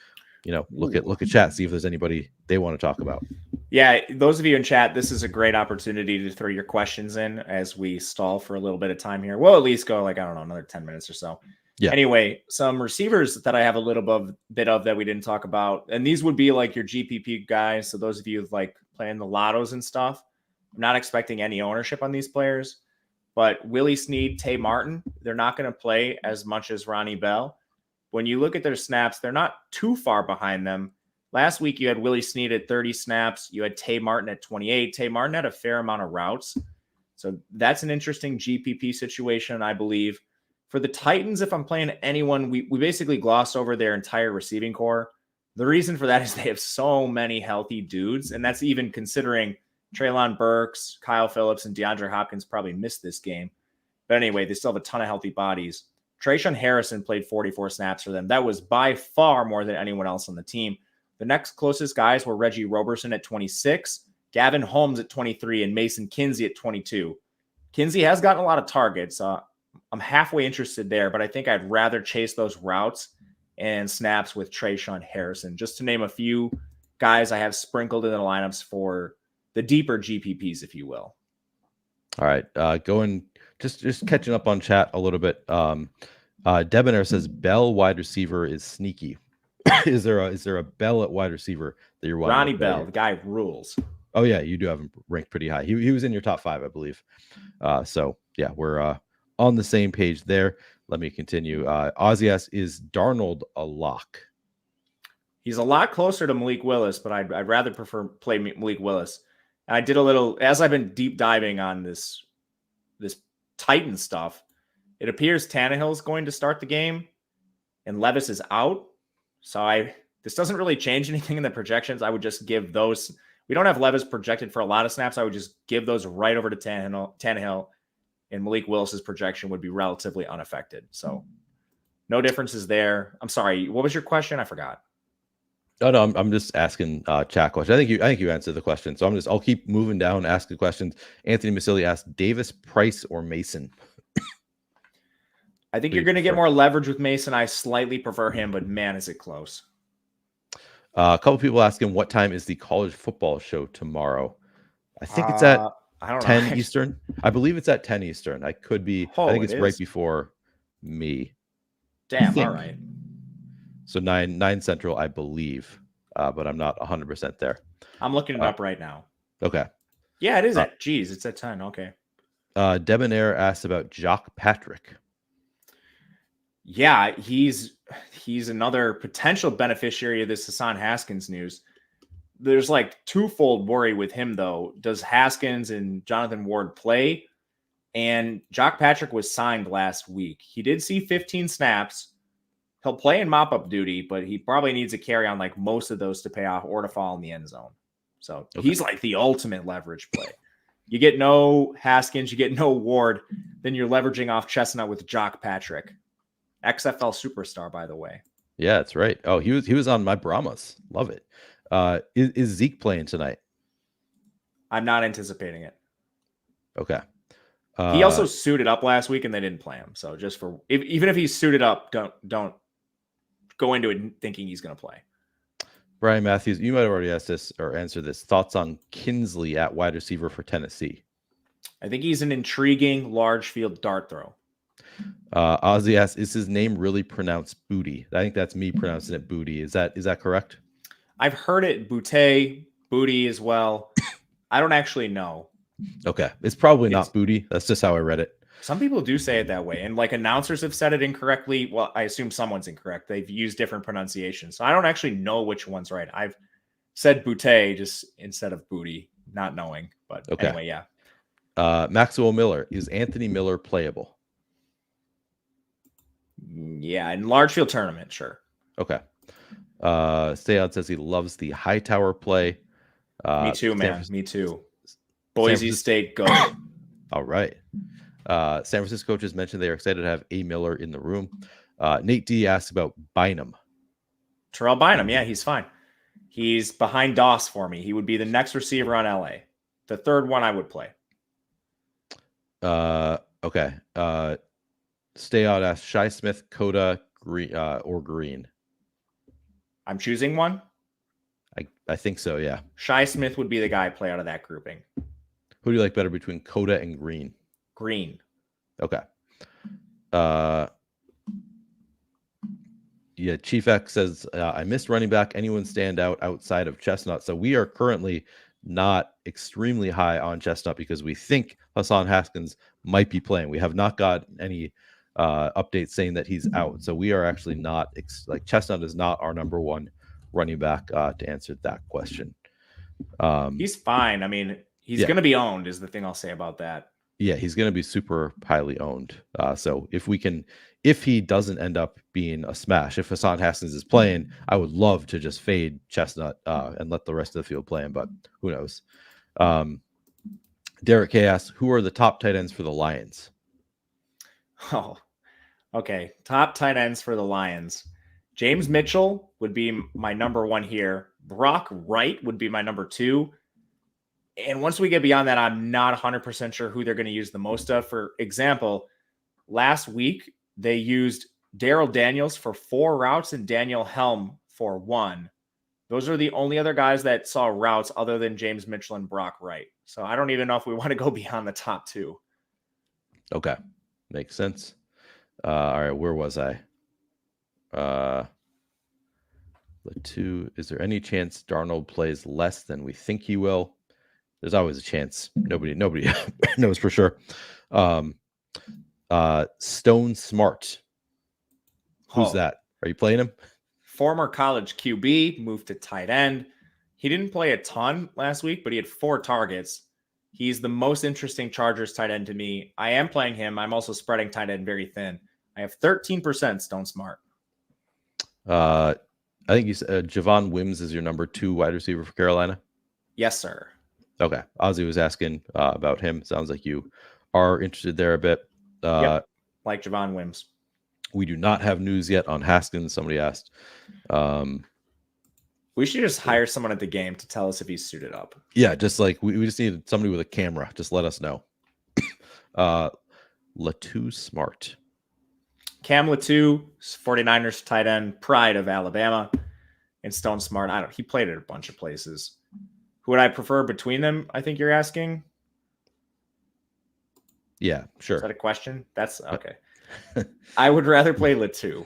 look at chat, see if there's anybody they want to talk about? Yeah, those of you in chat, this is a great opportunity to throw your questions in as we stall for a little bit of time here. We'll at least go another 10 minutes or so. Yeah. Anyway, some receivers that I have a little bit of that we didn't talk about, and these would be like your GPP guys. So those of you like playing the lottos and stuff, I'm not expecting any ownership on these players, but Willie Snead, Tay Martin, they're not going to play as much as Ronnie Bell. When you look at their snaps, they're not too far behind them. Last week, you had Willie Snead at 30 snaps. You had Tay Martin at 28. Tay Martin had a fair amount of routes. So that's an interesting GPP situation, I believe. For the Titans, if I'm playing anyone, we basically glossed over their entire receiving core. The reason for that is they have so many healthy dudes, and that's even considering Treylon Burks, Kyle Phillips, and DeAndre Hopkins probably missed this game. But anyway, they still have a ton of healthy bodies. Trayshawn Harrison played 44 snaps for them. That was by far more than anyone else on the team. The next closest guys were Reggie Roberson at 26, Gavin Holmes at 23, and Mason Kinsey at 22. Kinsey has gotten a lot of targets. I'm halfway interested there, but I think I'd rather chase those routes and snaps with Trayshawn Harrison, just to name a few guys I have sprinkled in the lineups for the deeper GPPs, if you will. All right. Going just catching up on chat a little bit. Debonair says Bell wide receiver is sneaky. Is there a Bell at wide receiver that you're watching? Ronnie Bell, the guy rules. Oh yeah, you do have him ranked pretty high. He was in your top 5, I believe. So yeah, we're on the same page there. Let me continue. Ozzy asks, is Darnold a lock? He's a lot closer to Malik Willis, but I'd rather prefer play Malik Willis. And I did a little, as I've been deep diving on this Titan stuff, it appears Tannehill is going to start the game and Levis is out. So this doesn't really change anything in the projections. I would just give those. We don't have Levis projected for a lot of snaps. I would just give those right over to Tannehill, and Malik Willis's projection would be relatively unaffected. So no differences there. I'm sorry. What was your question? I forgot. Oh no, I'm just asking chat questions. I think you answered the question. So I'll keep moving down, asking questions. Anthony Masilli asked Davis, Price, or Mason. I think you're going to get more leverage with Mason. I slightly prefer him, but man, is it close. A couple people asking what time is the college football show tomorrow. I think it's at 10 Eastern. I believe it's at 10 Eastern. I could be. I think it's right before me. Damn. All right. So 9 Central, I believe, but I'm not 100% there. I'm looking it up right now. Okay. Yeah, it is at. Geez, it's at 10. Okay. Debonair asked about Jock Patrick. Yeah, he's another potential beneficiary of this Hassan Haskins news. There's like twofold worry with him, though. Does Haskins and Jonathan Ward play? And Jock Patrick was signed last week. He did see 15 snaps. He'll play in mop-up duty, but he probably needs to carry on like most of those to pay off or to fall in the end zone. So He's like the ultimate leverage play. You get no Haskins, you get no Ward, then you're leveraging off Chestnut with Jock Patrick. XFL superstar, by the way. Yeah, that's right. Oh, he was on my Brahmas. Love it. Is Zeke playing tonight? I'm not anticipating it. Okay. He also suited up last week and they didn't play him. So just even if he's suited up, don't go into it thinking he's going to play. Brian Matthews, you might have already asked this or answered this. Thoughts on Kinsley at wide receiver for Tennessee? I think he's an intriguing large field dart throw. Ozzy asks, is his name really pronounced Booty? I think that's me pronouncing it Booty. Is that correct? I've heard it Booty as well. I don't actually know. Okay. It's probably not Booty. That's just how I read it. Some people do say it that way. And like announcers have said it incorrectly. Well, I assume someone's incorrect. They've used different pronunciations. So I don't actually know which one's right. I've said Booty just instead of Booty, not knowing. But okay. Anyway, yeah. Maxwell Miller. Is Anthony Miller playable? Yeah, in large field tournament, sure. Okay. Stay On says he loves the high tower play. Me too, man. Me too. Boise State, go. All right. San Francisco coaches mentioned they are excited to have A. Miller in the room. Nate D asked about Bynum. Terrell Bynum, yeah, he's fine. He's behind Doss for me. He would be the next receiver on LA. The third one I would play. Okay. Stay Out asked Shi Smith, Coda, Green, or Green. I'm choosing one. I think so, yeah. Shi Smith would be the guy I play out of that grouping. Who do you like better between Coda and Green? Green. Okay. Yeah, Chief X says, I missed running back. Anyone stand out outside of Chestnut? So we are currently not extremely high on Chestnut because we think Hassan Haskins might be playing. We have not got any updates saying that he's out. So we are actually not, Chestnut is not our number one running back to answer that question. He's fine. I mean, he's going to be owned is the thing I'll say about that. Yeah, he's going to be super highly owned. So if he doesn't end up being a smash, if Hassan Haskins is playing, I would love to just fade Chestnut and let the rest of the field play him, but who knows? Derek K asks, who are the top tight ends for the Lions? Oh, okay. Top tight ends for the Lions. James Mitchell would be my number one here. Brock Wright would be my number two. And once we get beyond that, I'm not 100% sure who they're going to use the most of. For example, last week, they used Daryl Daniels for 4 routes and Daniel Helm for 1. Those are the only other guys that saw routes other than James Mitchell and Brock Wright. So I don't even know if we want to go beyond the top 2. Okay. Makes sense. All right. Where was I? The 2. Is there any chance Darnold plays less than we think he will? There's always a chance. Nobody knows for sure. Stone Smart. Who's that? Are you playing him? Former college QB, moved to tight end. He didn't play a ton last week, but he had 4 targets. He's the most interesting Chargers tight end to me. I am playing him. I'm also spreading tight end very thin. I have 13% Stone Smart. I think you said Javon Wims is your number 2 wide receiver for Carolina. Yes, sir. Okay. Ozzy was asking about him. Sounds like you are interested there a bit. Yep. Like Javon Wims. We do not have news yet on Haskins. Somebody asked. We should just hire someone at the game to tell us if he's suited up. Yeah, just like we just need somebody with a camera. Just let us know. Latu Smart. Cam Latu, 49ers tight end, pride of Alabama. And Stone Smart, he played at a bunch of places. Who would I prefer between them, I think you're asking? Yeah, sure. Is that a question? That's okay. I would rather play Latu.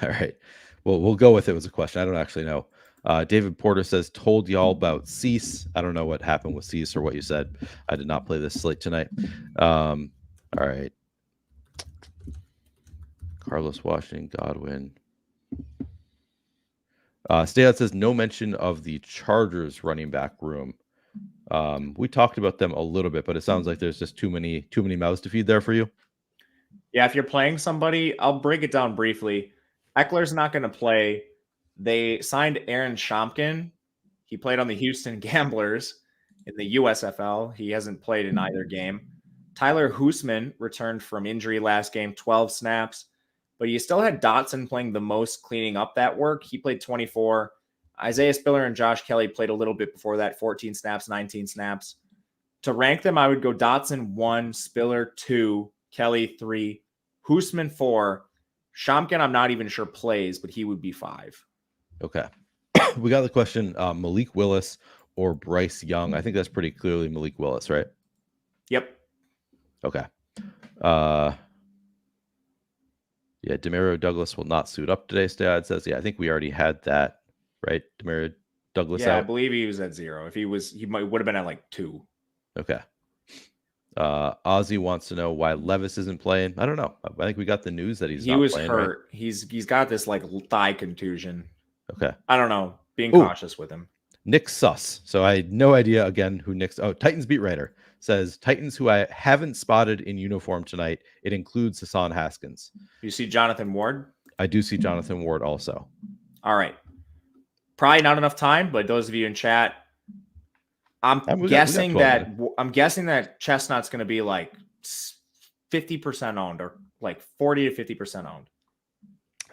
All right. Well, we'll go with it as a question. I don't actually know. David Porter says, told y'all about Cease. I don't know what happened with Cease or what you said. I did not play this slate tonight. All right. Carlos Washington, Godwin. Stay Out says, no mention of the Chargers running back room. We talked about them a little bit, but it sounds like there's just too many mouths to feed there for you. Yeah, if you're playing somebody, I'll break it down briefly. Eckler's not going to play. They signed Aaron Shompkin. He played on the Houston Gamblers in the USFL. He hasn't played in either game. Tyler Hoosman returned from injury last game, 12 snaps. But you still had Dotson playing the most, cleaning up that work. He played 24. Isaiah Spiller and Josh Kelly played a little bit before that, 14 snaps, 19 snaps. To rank them, I would go Dotson 1, Spiller 2, Kelly 3, Hoosman 4. Shompkin, I'm not even sure plays, but he would be 5. Okay. We got the question, Malik Willis or Bryce Young. I think that's pretty clearly Malik Willis, right? Yep. Okay. Yeah, Demario Douglas will not suit up today, Stad says. Yeah, I think we already had that, right? Demario Douglas Yeah, out? I believe he was at 0. If he was, he would have been at like 2. Okay. Ozzy wants to know why Levis isn't playing. I don't know. I think we got the news that He not was playing, hurt. right? He's got this like thigh contusion. Okay. I don't know. Being cautious with him. Nick Suss. So I had no idea again who Nick's. Oh, Titans beat writer says Titans who I haven't spotted in uniform tonight. It includes Hassan Haskins. You see Jonathan Ward? I do see Jonathan Ward also. All right. Probably not enough time, but those of you in chat, I'm guessing that Chestnut's going to be like 50% owned or like 40 to 50% owned.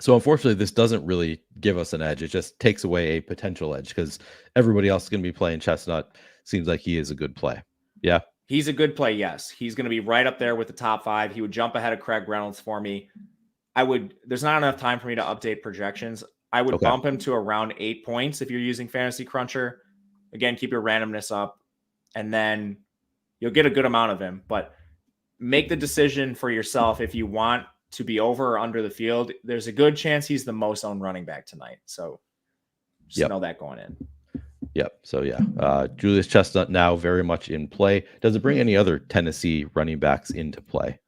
So unfortunately, this doesn't really give us an edge. It just takes away a potential edge because everybody else is going to be playing Chestnut. Seems like he is a good play. Yeah. He's a good play. Yes. He's going to be right up there with the top 5. He would jump ahead of Craig Reynolds for me. There's not enough time for me to update projections. I would bump him to around 8 points if you're using Fantasy Cruncher. Again, keep your randomness up, and then you'll get a good amount of him. But make the decision for yourself if you want to be over or under the field. There's a good chance he's the most owned running back tonight. So just know that going in. Yep. So yeah, Julius Chestnut now very much in play. Does it bring any other Tennessee running backs into play?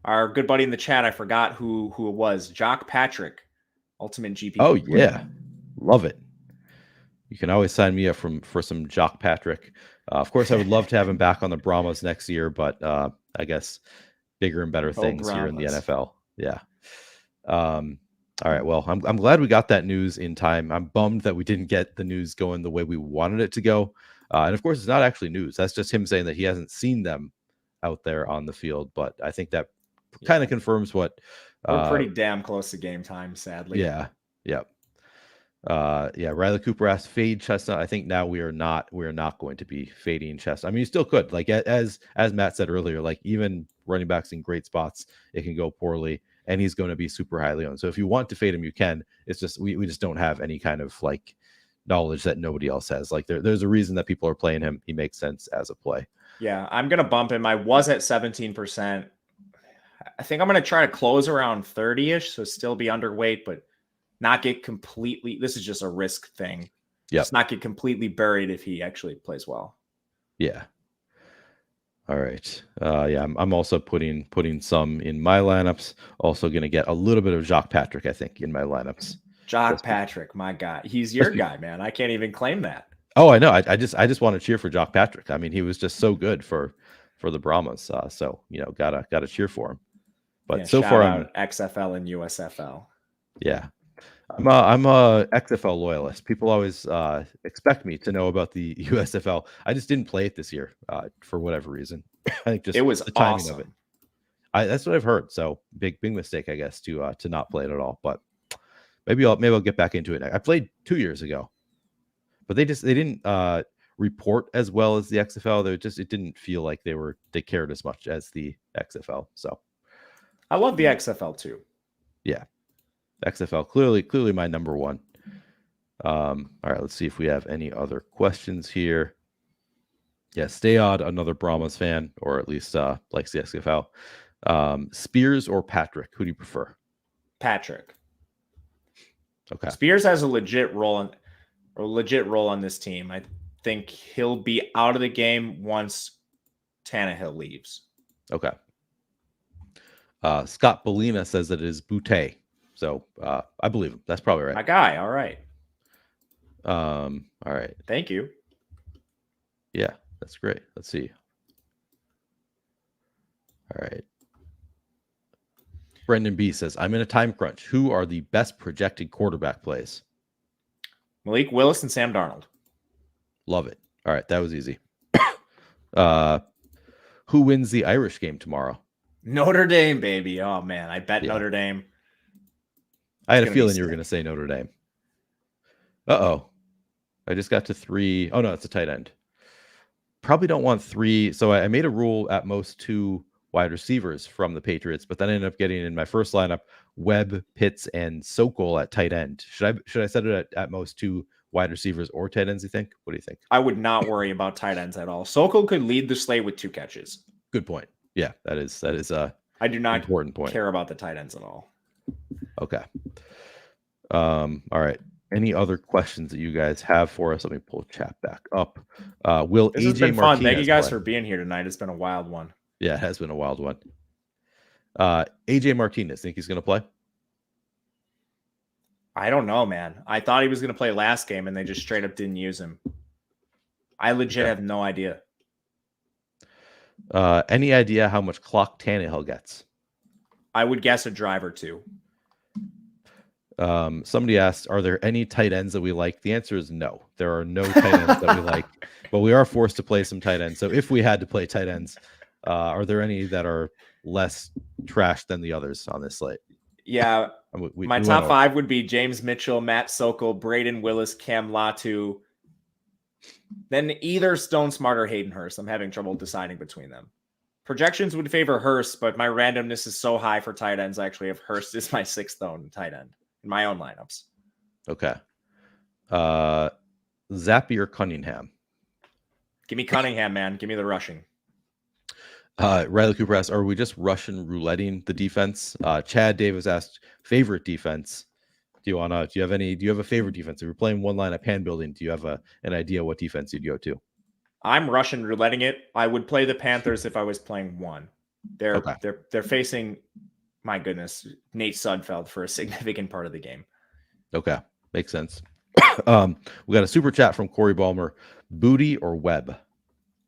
Our good buddy in the chat, I forgot who it was. Jock Patrick, Ultimate GP. Oh yeah, love it. You can always sign me up for some Jock Patrick. Of course, I would love to have him back on the Brahmas next year, but I guess bigger and better things here in the NFL. Yeah. All right. Well, I'm glad we got that news in time. I'm bummed that we didn't get the news going the way we wanted it to go. And of course, it's not actually news. That's just him saying that he hasn't seen them out there on the field. But I think that kind of confirms what we're pretty damn close to game time, sadly. Yeah. Yep. Riley Cooper asked fade Chestnut. I think now we are not going to be fading Chestnut. I mean, you still could, like as Matt said earlier, like even running backs in great spots, it can go poorly, and he's going to be super highly owned. So if you want to fade him, you can. It's just we just don't have any kind of like knowledge that nobody else has. Like there's a reason that people are playing him. He makes sense as a play. Yeah, I'm gonna bump him. I was at 17%. I think I'm gonna try to close around 30-ish, so still be underweight, but not get completely. This is just a risk thing. Yeah, just not get completely buried if he actually plays well. Yeah. All right. I'm also putting some in my lineups. Also going to get a little bit of Jacques Patrick, I think, in my lineups. Jacques Patrick, my guy. He's your guy, man. I can't even claim that. Oh, I know. I just want to cheer for Jacques Patrick. I mean, he was just so good for the Brahmas. So gotta cheer for him. But so far, I'm XFL and USFL. Yeah. I'm a XFL loyalist. People always expect me to know about the USFL. I just didn't play it this year for whatever reason. I think just it was the timing awesome. of it. That's what I've heard. So big mistake, I guess, to not play it at all. But maybe I'll get back into it. I played 2 years ago, but they didn't report as well as the XFL. It didn't feel like they cared as much as the XFL. So I love the XFL too. Yeah. XFL clearly my number one. All right, let's see if we have any other questions here. Yeah, Stay Odd, another Brahmas fan, or at least likes the XFL. Spears or Patrick? Who do you prefer? Patrick. Okay. Spears has a legit role on this team. I think he'll be out of the game once Tannehill leaves. Okay. Scott Bellina says that it is Boutte. So I believe him. That's probably right. My guy. All right. All right. Thank you. Yeah, that's great. Let's see. All right. Brendan B says, I'm in a time crunch. Who are the best projected quarterback plays? Malik Willis and Sam Darnold. Love it. All right. That was easy. Who wins the Irish game tomorrow? Notre Dame, baby. Oh, man. I bet Notre Dame. I had a feeling you were going to say Notre Dame. Uh-oh. I just got to 3. Oh, no, it's a tight end. Probably don't want 3. So I made a rule at most 2 wide receivers from the Patriots, but then I ended up getting in my first lineup Webb, Pitts, and Sokol at tight end. Should I set it at most 2 wide receivers or tight ends, you think? What do you think? I would not worry about tight ends at all. Sokol could lead the slate with 2 catches. Good point. Yeah, that is I do not important point. care about the tight ends at all. Okay. All right. Any other questions that you guys have for us? Let me pull chat back up. Will This AJ has been Martinez fun. Thank you guys play? for being here tonight. It's been a wild one. Yeah, it has been a wild one. AJ Martinez, think he's going to play? I don't know, man. I thought he was going to play last game, and they just straight up didn't use him. I legit have no idea. Any idea how much clock Tannehill gets? I would guess a drive or 2. Somebody asked, are there any tight ends that we like? The answer is no. There are no tight ends that we like, but we are forced to play some tight ends. So if we had to play tight ends, are there any that are less trash than the others on this slate? Yeah. My top 5 would be James Mitchell, Matt Sokol, Braden Willis, Cam Latu. Then either Stone Smart or Hayden Hurst. I'm having trouble deciding between them. Projections would favor Hurst, but my randomness is so high for tight ends. I actually have Hurst as my 6th own tight end in my own lineups. Okay. Zappy or Cunningham? Give me Cunningham, man. Give me the rushing. Riley Cooper asked, are we just Russian rouletting the defense? Chad Davis asked, favorite defense. Do you have a favorite defense? If you're playing one lineup hand building, do you have an idea what defense you'd go to? I'm Russian rouletting it. I would play the Panthers if I was playing one. They're facing, my goodness, Nate Sudfeld for a significant part of the game. Okay, makes sense. We got a super chat from Corey Ballmer. Booty or Webb?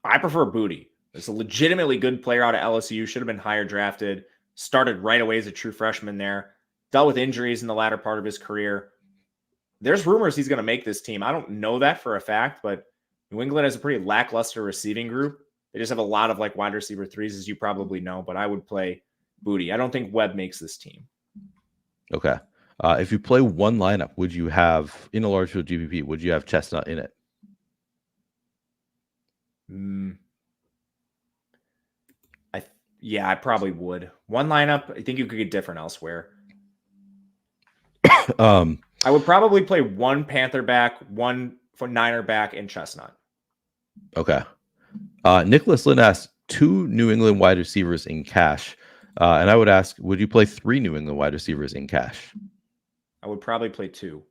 I prefer Booty. It's a legitimately good player out of LSU. Should have been higher drafted. Started right away as a true freshman there. Dealt with injuries in the latter part of his career. There's rumors he's going to make this team. I don't know that for a fact, but New England has a pretty lackluster receiving group. They just have a lot of like wide receiver 3s, as you probably know, but I would play Booty. I don't think Webb makes this team. Okay. If you play one lineup, would you have, in a large field GPP, would you have Chestnut in it? I probably would. One lineup, I think you could get different elsewhere. I would probably play one Panther back, one for Niner back, and Chestnut. Okay. Nicholas Lynn asked 2 New England wide receivers in cash. And I would ask, would you play 3 New England wide receivers in cash? I would probably play 2.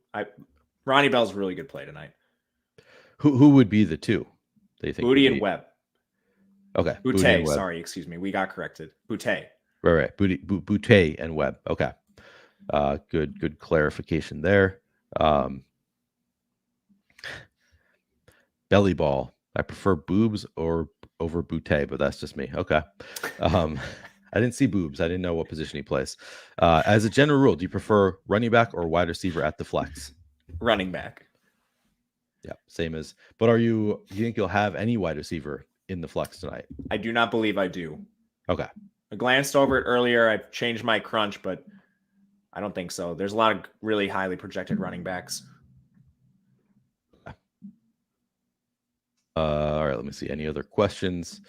Ronnie Bell's a really good play tonight. Who would be the 2? That you think Booty and Webb. Okay. Boutte, sorry, excuse me. We got corrected. Boutte. Right. Boutte and Webb. Okay. Good clarification there. Belly ball. I prefer boobs over Boutte, but that's just me. Okay. I didn't see boobs. I didn't know what position he plays. As a general rule, do you prefer running back or wide receiver at the flex? Running back. Yeah, same as. But do you think you'll have any wide receiver in the flex tonight? I do not believe I do. Okay. I glanced over it earlier. I've changed my crunch, but I don't think so. There's a lot of really highly projected running backs. All right, let me see. Any other questions?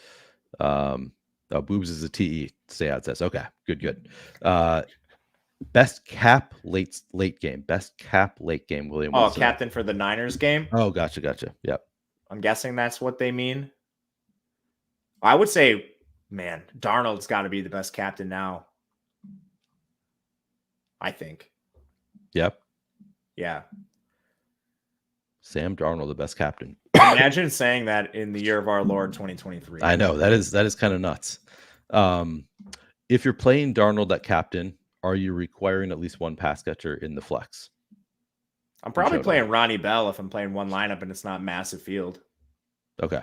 Boobs is a TE. Stay out says. Okay, good. Best cap late game. Best cap late game. William. Wilson. Captain for the Niners game. Oh, gotcha. Yep. I'm guessing that's what they mean. I would say, man, Darnold's got to be the best captain now. I think. Yep. Yeah. Sam Darnold, the best captain. Imagine saying that in the year of our Lord 2023. I know that is kind of nuts. If you're playing Darnold at captain, are you requiring at least one pass catcher in the flex? I'm probably playing Ronnie Bell if I'm playing one lineup and it's not massive field. Okay.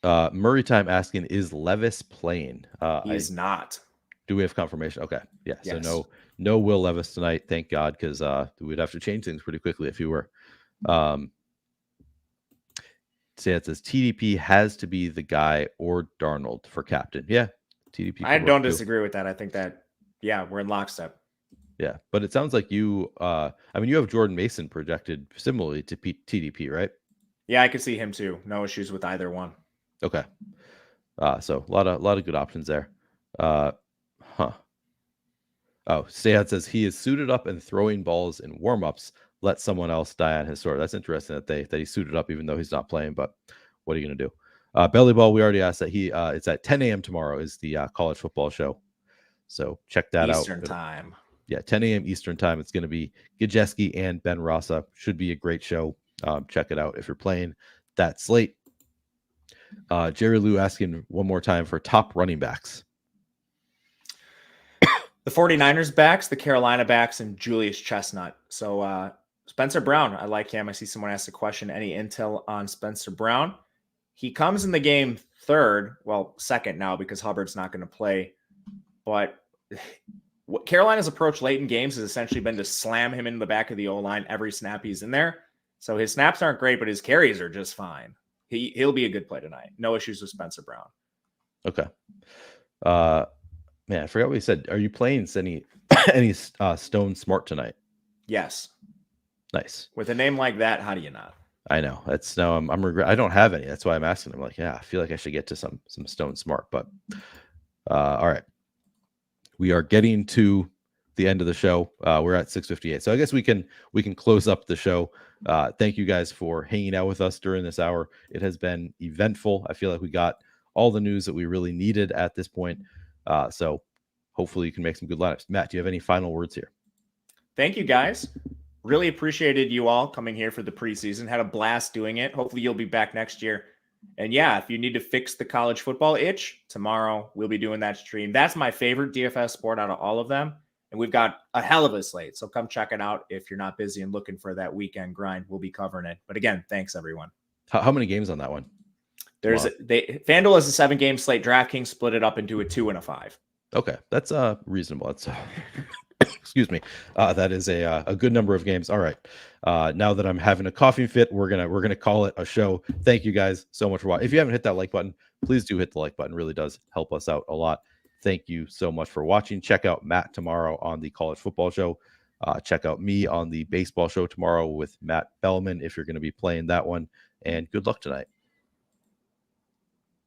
Murray time asking, is Levis playing? He's not. Do we have confirmation? Okay. Yeah. Yes. So no Will Levis tonight. Thank God, because we'd have to change things pretty quickly if he were. Say it says TDP has to be the guy or Darnold for captain. Yeah. TDP. I don't disagree with that. I think that, we're in lockstep. Yeah. But it sounds like you have Jordan Mason projected similarly to TDP, right? Yeah, I could see him too. No issues with either one. Okay. So a lot of good options there. Stayhat says he is suited up and throwing balls in warmups let someone else die on his sword. That's interesting that he suited up even though he's not playing. But what are you going to do? Belly Ball, we already asked that it's at 10 a.m. tomorrow is the college football show. So check that out. Eastern time. Yeah, 10 a.m. Eastern time. It's going to be Gajewski and Ben Rasa. Should be a great show. Check it out if you're playing that slate. Jerry Lou asking one more time for top running backs. The 49ers backs, the Carolina backs, and Julius Chestnut. So Spencer Brown, I like him. I see someone asked a question. Any intel on Spencer Brown? He comes in the game second now because Hubbard's not going to play. But what Carolina's approach late in games has essentially been to slam him in the back of the O-line every snap he's in there. So his snaps aren't great, but his carries are just fine. He'll be a good play tonight. No issues with Spencer Brown. Okay. Man, I forgot what you said. Are you playing any Stone Smart tonight? Yes. Nice. With a name like that, how do you not? I know. That's no. I'm regret. I don't have any. That's why I'm asking. I'm like, yeah, I feel like I should get to some Stone Smart. But all right, we are getting to the end of the show. We're at 6:58, so I guess we can close up the show. Thank you guys for hanging out with us during this hour. It has been eventful. I feel like we got all the news that we really needed at this point. So hopefully you can make some good lineups. Matt, do you have any final words here? Thank you, guys. Really appreciated you all coming here for the preseason. Had a blast doing it. Hopefully you'll be back next year. And yeah, if you need to fix the college football itch, tomorrow we'll be doing that stream. That's my favorite DFS sport out of all of them. And we've got a hell of a slate. So come check it out. If you're not busy and looking for that weekend grind, we'll be covering it. But again, thanks everyone. How many games on that one? FanDuel has a 7-game slate. DraftKings split it up into a 2 and a 5. Okay. That's reasonable. That's excuse me. That is a good number of games. All right. Now that I'm having a coughing fit, we're gonna call it a show. Thank you guys so much for watching. If you haven't hit that like button, please do hit the like button. It really does help us out a lot. Thank you so much for watching. Check out Matt tomorrow on the college football show. Check out me on the baseball show tomorrow with Matt Bellman if you're going to be playing that one. And good luck tonight.